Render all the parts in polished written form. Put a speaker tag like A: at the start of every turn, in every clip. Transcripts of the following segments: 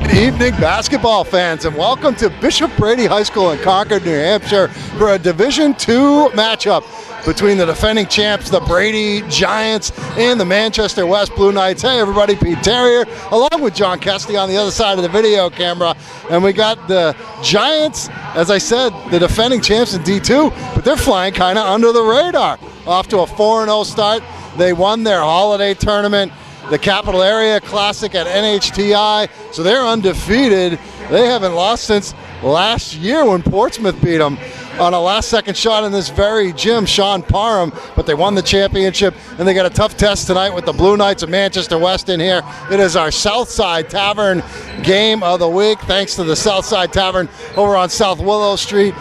A: Good evening, basketball fans, and welcome to Bishop Brady High School in Concord, New Hampshire, for a Division II matchup between the defending champs, the Brady Giants, and the Manchester West Blue Knights. Hey everybody, Pete Terrier, along with John Kesty on the other side of the video camera. And we got the Giants, as I said, the defending champs in D2, but they're flying kind of under the radar. Off to a 4-0 start. They won their holiday tournament, the Capital Area Classic at NHTI, so they're undefeated. They haven't lost since last year when Portsmouth beat them on a last-second shot in this very gym, Sean Parham, but they won the championship, and they got a tough test tonight with the Blue Knights of Manchester West in here. It is our Southside Tavern game of the week, thanks to the Southside Tavern over on South Willow Street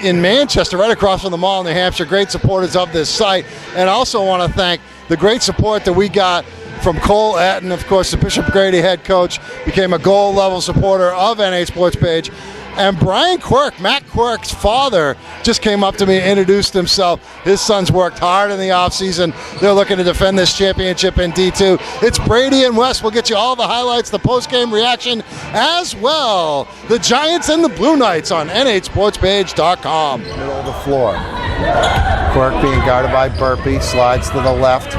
A: in Manchester, right across from the mall in New Hampshire. Great supporters of this site, and I also want to thank the great support that we got from Cole Atten, of course, the Bishop Brady head coach, became a gold-level supporter of NH Sports Page. And Brian Quirk, Matt Quirk's father, just came up to me and introduced himself. His son's worked hard in the offseason. They're looking to defend this championship in D2. It's Brady and West. We'll get you all the highlights, the post-game reaction, as well. The Giants and the Blue Knights on NHSportsPage.com. Middle of the floor. Quirk being guarded by Burpee, slides to the left.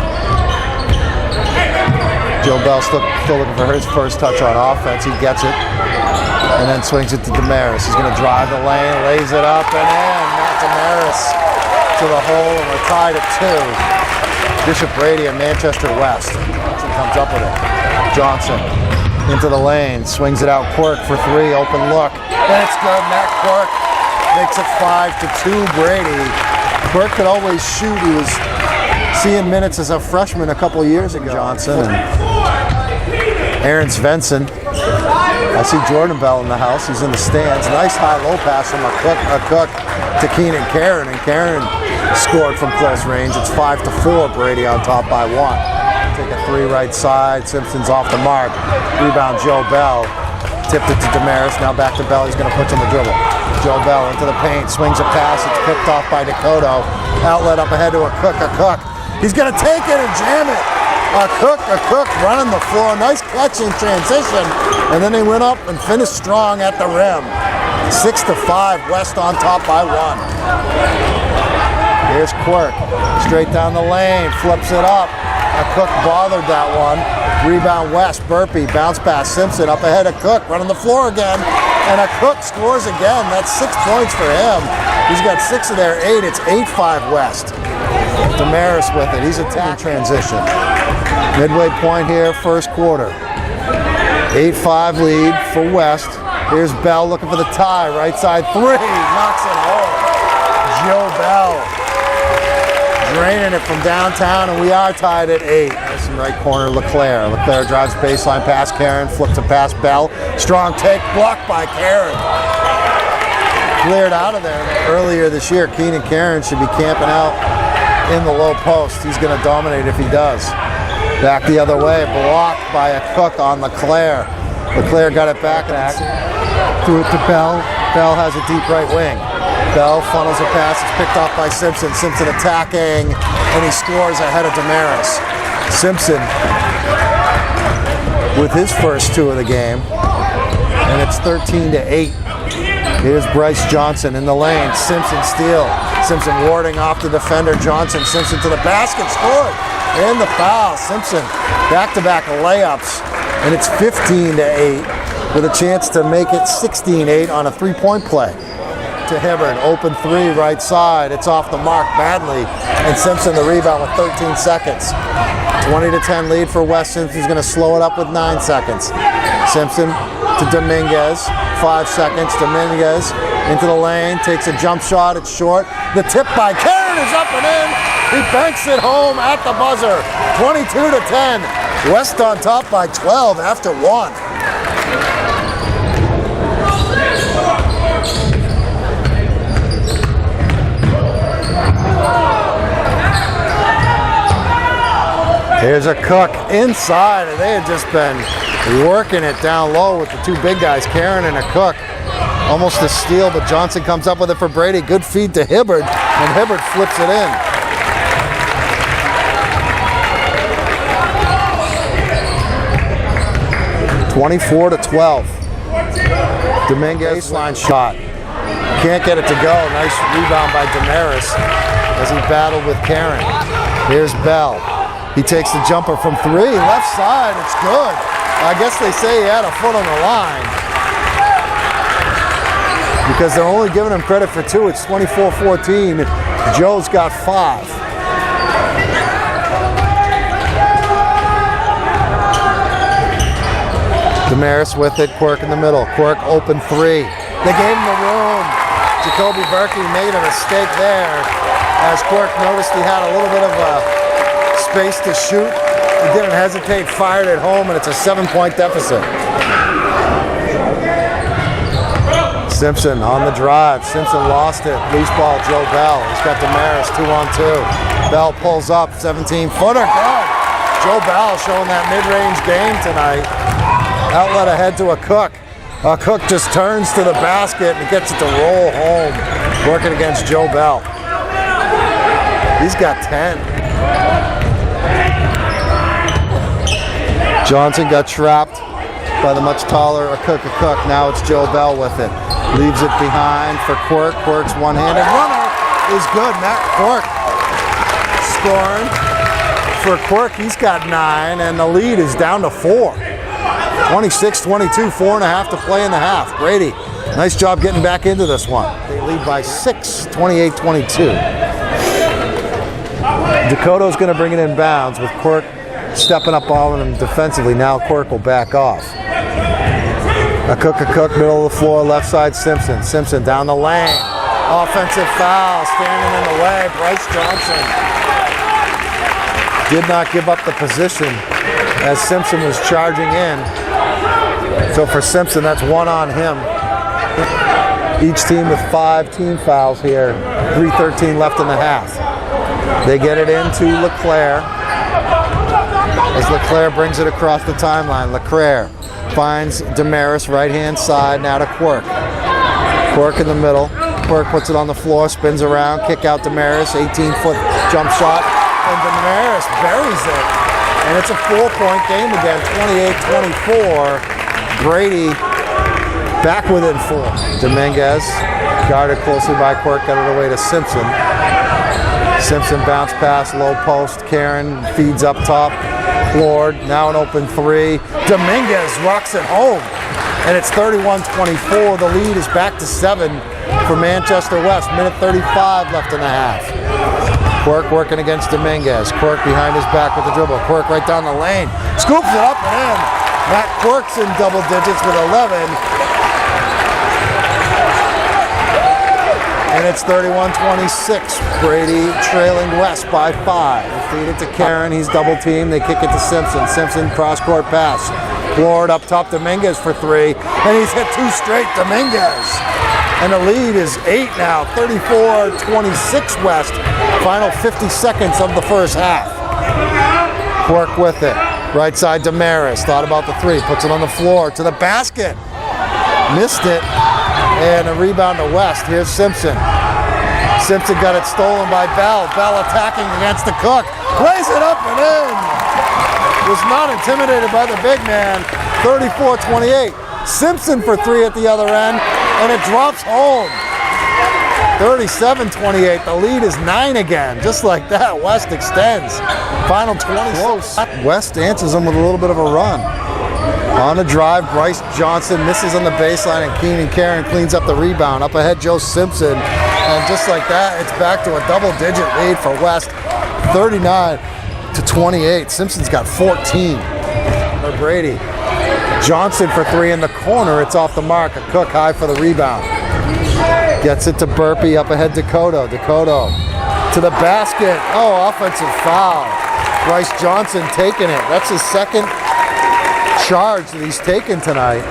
A: Joe Bell still looking for his first touch on offense. He gets it, and then swings it to Damaris. He's going to drive the lane, lays it up and in. Matt Damaris to the hole, and we're tied at 2. Bishop Brady and Manchester West. Johnson comes up with it. Johnson into the lane, swings it out. Quirk for 3, open look. And it's good. Matt Quirk makes it 5-2 Brady. Quirk could always shoot. He was seeing minutes as a freshman a couple years ago. Johnson and Aaron Svensson. I see Jordan Bell in the house. He's in the stands. Nice high-low pass from a cook to Keenan Karen, and Karen scored from close range. It's 5-4. Brady on top by 1. Take a 3 right side. Simpson's off the mark. Rebound Joe Bell. Tipped it to Damaris. Now back to Bell. He's going to push on the dribble. Joe Bell into the paint. Swings a pass. It's picked off by Dakota. Outlet up ahead to a cook. He's going to take it and jam it. A cook running the floor. Nice catch in transition. And then they went up and finished strong at the rim. 6-5, West on top by 1. Here's Quirk. Straight down the lane. Flips it up. A Cook bothered that one. Rebound West. Burpee. Bounce pass. Simpson up ahead of Cook. Running the floor again. And a Cook scores again. That's 6 points for him. He's got 6 of their 8. It's 8-5 West. Damaris with it. He's attacking transition. Midway point here, first quarter. 8-5 lead for West. Here's Bell looking for the tie. Right side 3. Knocks it home. Joe Bell draining it from downtown, and we are tied at 8. Nice in right corner, LeClaire. LeClaire drives baseline past Karen. Flips it past Bell. Strong take. Blocked by Karen. Cleared out of there earlier this year. Keenan Karen should be camping out in the low post. He's going to dominate if he does. Back the other way, blocked by a Cook on LeClaire. LeClaire got it back and threw it to Bell. Bell has a deep right wing. Bell funnels a pass. It's picked off by Simpson. Simpson attacking, and he scores ahead of Damaris. Simpson with his first 2 of the game, and it's 13-8. Here's Bryce Johnson in the lane. Simpson steal. Simpson warding off the defender. Johnson. Simpson to the basket. Scored. And the foul. Simpson back-to-back layups. And it's 15-8 with a chance to make it 16-8 on a 3-point play. To Hibbard. Open 3 right side. It's off the mark badly. And Simpson the rebound with 13 seconds. 20-10 lead for West. Simpson's going to slow it up with 9 seconds. Simpson to Dominguez. 5 seconds. Dominguez into the lane. Takes a jump shot. It's short. The tip by Karen is up and in. He banks it home at the buzzer. 22-10. West on top by 12 after 1. Here's a Cook inside, and they had just been working it down low with the 2 big guys, Karen and a Cook. Almost a steal, but Johnson comes up with it for Brady. Good feed to Hibbard, and Hibbard flips it in. 12
B: 24-12. Dominguez baseline shot. Can't get it to go. Nice rebound by Damaris as he battled with Karen. Here's Bell. He takes the jumper from three. Left side, it's good. I guess they say he had a foot on the line because they're only giving him credit for two. It's 24-14. Joe's got 5. Damaris with it, Quirk in the middle. Quirk open 3. They gave him the room. Jacoby Berkey made a mistake there as Quirk noticed he had a little bit of space to shoot. He didn't hesitate, fired it home, and it's a 7-point deficit. Simpson on the drive. Simpson lost it. Loose ball, Joe Bell. He's got Damaris 2-on-2. Bell pulls up, 17-footer. Good. Joe Bell showing that mid-range game tonight. Outlet ahead to a Cook. Cook just turns to the basket and gets it to roll home. Working against Joe Bell. He's got 10. Johnson got trapped by the much taller Cook. Now it's Joe Bell with it. Leaves it behind for Quirk. Quirk's one-handed runner is good. Matt Quirk scoring for Quirk. He's got 9, and the lead is down to 4. 26-22, 4.5 to play in the half. Brady, nice job getting back into this one. They lead by 6, 28-22. Dakota's going to bring it in bounds with Quirk stepping up on him defensively. Now Quirk will back off. A Cook, middle of the floor, left side Simpson. Simpson down the lane. Offensive foul, standing in the way. Bryce Johnson did not give up the position as Simpson was charging in. So for Simpson, that's 1 on him. Each team with 5 team fouls here. 3:13 left in the half. They get it into LeClaire as LeClaire brings it across the timeline. LeClaire finds Damaris right-hand side, now to Quirk. Quirk in the middle. Quirk puts it on the floor, spins around, kick out Damaris, 18-foot jump shot, and Damaris buries it. And it's a 4-point game again, 28-24. Brady back within 4. Dominguez guarded closely by Quirk, got it away to Simpson. Simpson bounce pass, low post. Karen feeds up top. Lord, now an open 3. Dominguez rocks it home. And it's 31-24. The lead is back to 7 for Manchester West. Minute 35 left in the half. Quirk working against Dominguez. Quirk behind his back with the dribble. Quirk right down the lane. Scoops it up and in. Matt Quirk's in double digits with 11. And it's 31-26. Brady trailing West by 5. They feed it to Karen. He's double teamed. They kick it to Simpson. Simpson cross-court pass. Lord up top, Dominguez for 3. And he's hit 2 straight. Dominguez. And the lead is 8 now. 34-26 West. Final 50 seconds of the first half. Quirk with it. Right side Damaris. Thought about the 3. Puts it on the floor to the basket. Missed it. And a rebound to West. Here's Simpson. Simpson got it stolen by Bell. Bell attacking against the Cook. Plays it up and in. Was not intimidated by the big man. 34-28. Simpson for 3 at the other end. And it drops home. 37-28. The lead is 9 again. Just like that, West extends. Final 20. Close. West answers them with a little bit of a run. On the drive, Bryce Johnson misses on the baseline, and Keenan Karen cleans up the rebound. Up ahead, Joe Simpson. And just like that, it's back to a double-digit lead for West. 39-28. Simpson's got 14. For Brady. Johnson for 3 in the corner. It's off the mark. A Cook high for the rebound. Gets it to Burpee. Up ahead, Dakota. Dakota to the basket. Oh, offensive foul. Bryce Johnson taking it. That's his second charge that he's taken tonight.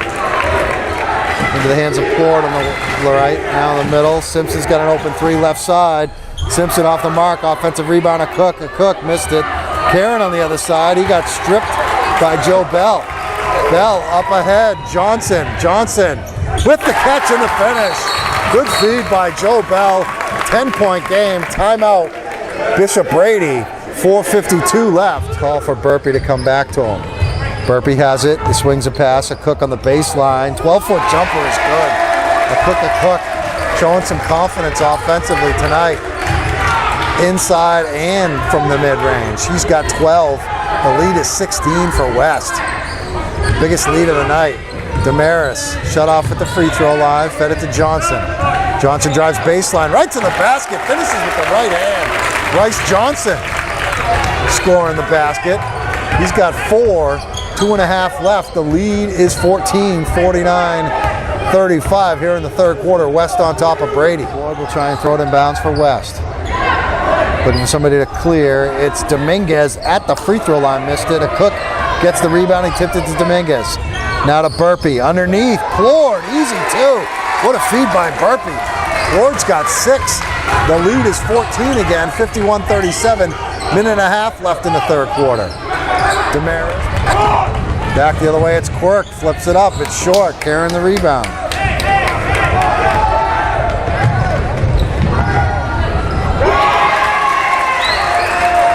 B: Into the hands of Ford on the right. Now in the middle. Simpson's got an open 3 left side. Simpson off the mark. Offensive rebound. A Cook missed it. Karen on the other side. He got stripped by Joe Bell. Bell up ahead. Johnson with the catch and the finish. Good feed by Joe Bell. 10-point game. Timeout. Bishop Brady. 4:52 left. Call for Burpee to come back to him. Burpee has it. He swings a pass. A Cook on the baseline. 12-foot jumper is good. A Cook showing some confidence offensively tonight. Inside and from the mid-range. He's got 12. The lead is 16 for West. Biggest lead of the night. Damaris shut off at the free throw line. Fed it to Johnson. Johnson drives baseline right to the basket. Finishes with the right hand. Bryce Johnson scoring the basket. He's got 4. 2.5 left. The lead is 14, 49-35 here in the third quarter. West on top of Brady. Ward will try and throw it in bounds for West. But for somebody to clear, it's Dominguez at the free throw line. Missed it. A Cook gets the rebound. He tipped it to Dominguez. Now to Burpee. Underneath. Plord. Easy too. What a feed by Burpee. Plord's got 6. The lead is 14 again. 51-37. Minute and a half left in the third quarter. Damaris. Back the other way. It's Quirk. Flips it up. It's short. Carrying the rebound.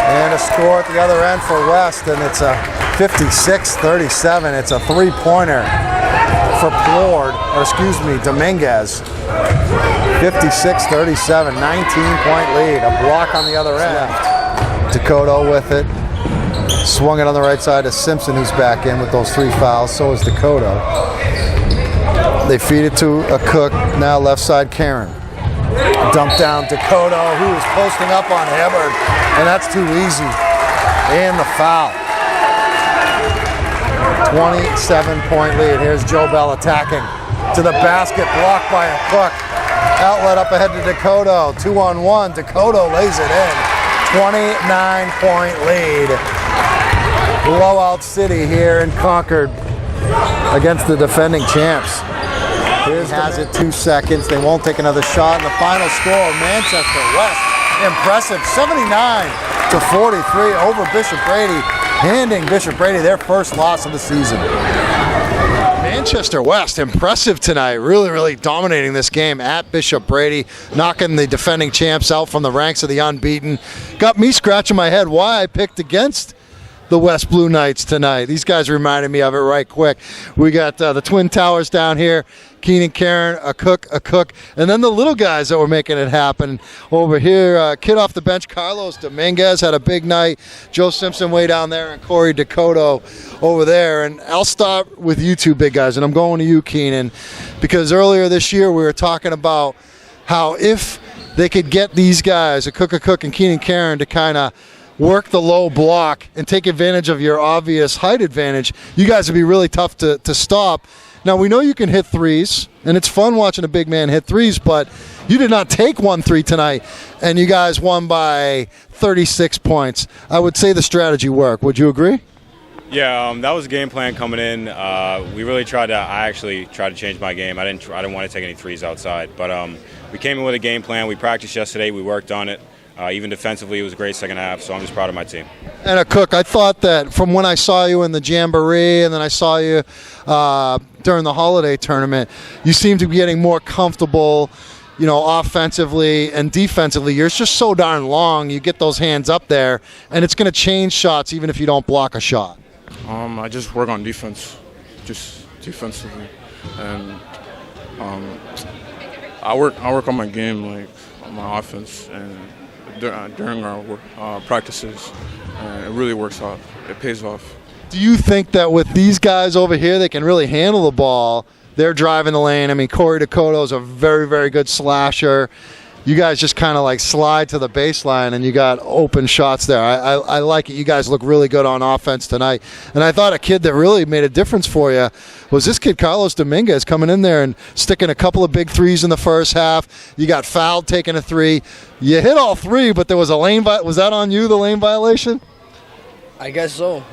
B: And a score at the other end for West, and it's a 56-37. It's a three-pointer for Dominguez. 56-37, 19-point lead. A block on the other end. Dakota with it. Swung it on the right side to Simpson, who's back in with those 3 fouls. So is Dakota. They feed it to a Cook. Now left side, Karen. Dump down Dakota, who is posting up on Hibbard, and that's too easy. And the foul. 27-point lead. Here's Joe Bell attacking to the basket, blocked by a Cook. Outlet up ahead to Dakota. 2-on-1. Dakota lays it in. 29-point lead. Blowout city here in Concord against the defending champs. Here's has it 2 seconds. They won't take another shot. And the final score, Manchester West. Impressive, 79-43 over Bishop Brady, handing Bishop Brady their first loss of the season.
A: Manchester West, impressive tonight. Really, really dominating this game at Bishop Brady, knocking the defending champs out from the ranks of the unbeaten. Got me scratching my head why I picked against the West Blue Knights tonight. These guys reminded me of it right quick. We got the Twin Towers down here, Keenan, Karen, a Cook, and then the little guys that were making it happen over here. Kid off the bench, Carlos Dominguez had a big night. Joe Simpson way down there, and Corey Dakota over there. And I'll start with you two big guys, and I'm going to you, Keenan, because earlier this year we were talking about how if they could get these guys, a Cook, and Keenan, Karen, to kind of work the low block and take advantage of your obvious height advantage, you guys would be really tough to stop. Now, we know you can hit threes, and it's fun watching a big man hit threes, but you did not take 1 3 tonight, and you guys won by 36 points. I would say the strategy worked. Would you agree?
C: Yeah, that was the game plan coming in. We really tried to. I actually tried to change my game. I didn't want to take any threes outside, but we came in with a game plan. We practiced yesterday. We worked on it. Even defensively, it was a great second half, so I'm just proud of my team.
A: And a Cook, I thought that from when I saw you in the Jamboree and then I saw you during the holiday tournament, you seem to be getting more comfortable, offensively and defensively. You're just so darn long. You get those hands up there, and it's going to change shots even if you don't block a shot.
D: I just work on defense, just defensively, and I work on my game, like on my offense, and during our practices, it really works out. It pays off.
A: Do you think that with these guys over here, they can really handle the ball? They're driving the lane. I mean, Corey Dakota is a very, very good slasher. You guys just kind of like slide to the baseline, and you got open shots there. I like it. You guys look really good on offense tonight. And I thought a kid that really made a difference for you was this kid, Carlos Dominguez, coming in there and sticking a couple of big threes in the first half. You got fouled taking a 3. You hit all 3, but there was a lane was that on you, the lane violation?
E: I guess so.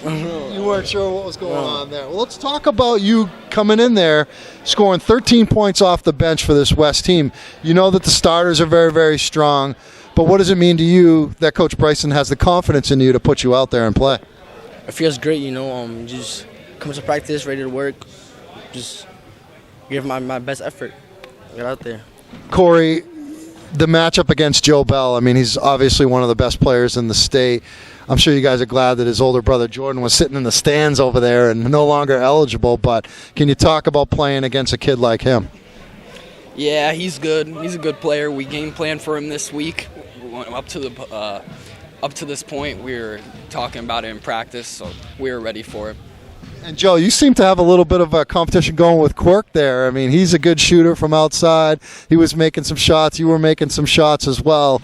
A: You weren't sure what was going on there. Well, let's talk about you coming in there, scoring 13 points off the bench for this West team. You know that the starters are very, very strong, but what does it mean to you that Coach Bryson has the confidence in you to put you out there and play?
E: It feels great, just come to practice, ready to work, just give my best effort, get out there.
A: Corey, the matchup against Joe Bell, I mean, he's obviously one of the best players in the state. I'm sure you guys are glad that his older brother Jordan was sitting in the stands over there and no longer eligible, but can you talk about playing against a kid like him?
E: Yeah, he's good. He's a good player. We game planned for him this week. We went up to this point, we were talking about it in practice, so we were ready for it.
A: And Joe, you seem to have a little bit of a competition going with Quirk there. I mean, he's a good shooter from outside. He was making some shots. You were making some shots as well.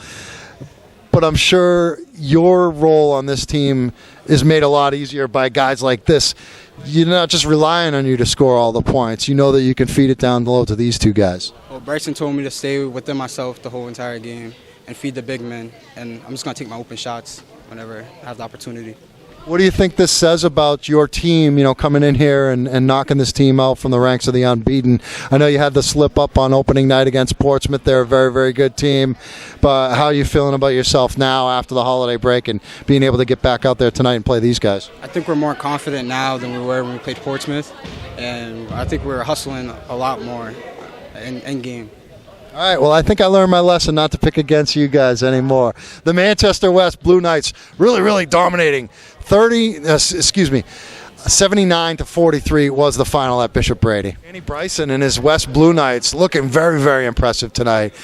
A: But I'm sure your role on this team is made a lot easier by guys like this. You're not just relying on you to score all the points. You know that you can feed it down low to these two guys.
F: Well, Bryson told me to stay within myself the whole entire game and feed the big men. And I'm just going to take my open shots whenever I have the opportunity.
A: What do you think this says about your team, coming in here and knocking this team out from the ranks of the unbeaten? I know you had the slip up on opening night against Portsmouth. They're a very, very good team. But how are you feeling about yourself now after the holiday break and being able to get back out there tonight and play these guys?
F: I think we're more confident now than we were when we played Portsmouth. And I think we're hustling a lot more in game.
A: All right, well, I think I learned my lesson not to pick against you guys anymore. The Manchester West Blue Knights really, really dominating. 79-43 was the final at Bishop Brady. Danny Bryson and his West Blue Knights looking very, very impressive tonight.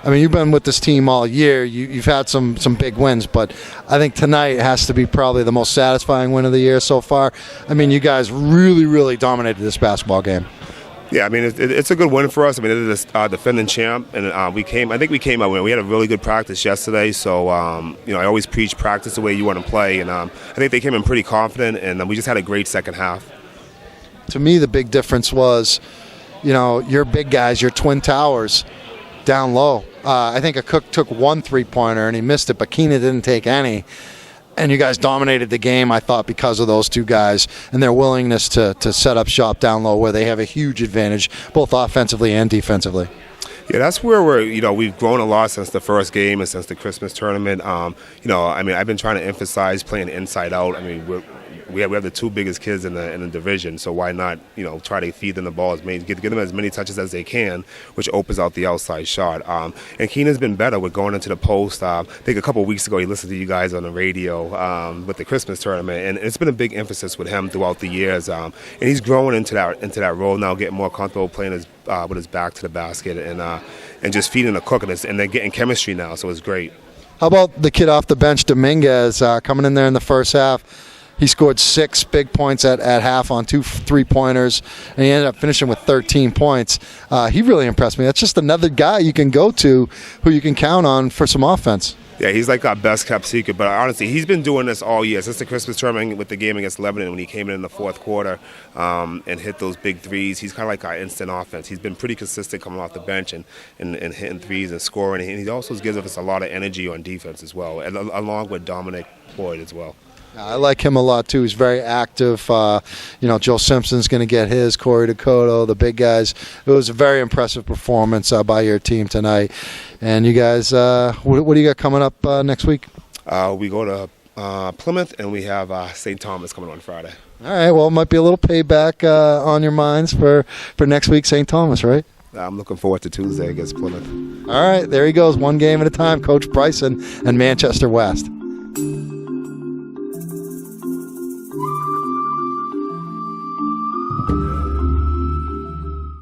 A: I mean, you've been with this team all year. You've had some big wins, but I think tonight has to be probably the most satisfying win of the year so far. I mean, you guys really, really dominated this basketball game.
G: Yeah, I mean, it's a good win for us. I mean, it is a defending champ, and I think we came out. We had a really good practice yesterday, so I always preach practice the way you want to play, and I think they came in pretty confident, and we just had a great second half.
A: To me, the big difference was, your big guys, your twin towers, down low. I think a Cook took one three-pointer and he missed it, but Keena didn't take any. And you guys dominated the game, I thought, because of those two guys and their willingness to set up shop down low where they have a huge advantage, both offensively and defensively.
G: Yeah, that's where we've grown a lot since the first game and since the Christmas tournament. I've been trying to emphasize playing inside out. I mean, we have the two biggest kids in the division, so why not try to feed them the ball get them as many touches as they can, which opens out the outside shot. And Keenan's been better with going into the post. I think a couple of weeks ago he listened to you guys on the radio with the Christmas tournament, and it's been a big emphasis with him throughout the years. And he's growing into that role now, getting more comfortable playing with his back to the basket and just feeding the Cook, and they're getting chemistry now, so it's great.
A: How about the kid off the bench, Dominguez, coming in there in the first half? He scored 6 big points at half on 2 3-pointers, and he ended up finishing with 13 points. He really impressed me. That's just another guy you can go to who you can count on for some offense.
G: Yeah, he's like our best-kept secret, but honestly, he's been doing this all year. Since the Christmas tournament with the game against Lebanon when he came in the fourth quarter and hit those big threes, he's kind of like our instant offense. He's been pretty consistent coming off the bench and hitting threes and scoring, and he also gives us a lot of energy on defense as well, and along with Dominic Boyd as well.
A: I like him a lot, too. He's very active. Joe Simpson's going to get his, Corey Dakota, the big guys. It was a very impressive performance by your team tonight. And you guys, what do you got coming up next week?
G: We go to Plymouth, and we have St. Thomas coming on Friday.
A: All right, well, it might be a little payback on your minds for next week, St. Thomas, right?
G: I'm looking forward to Tuesday against Plymouth.
A: All right, there he goes, one game at a time, Coach Bryson and Manchester West.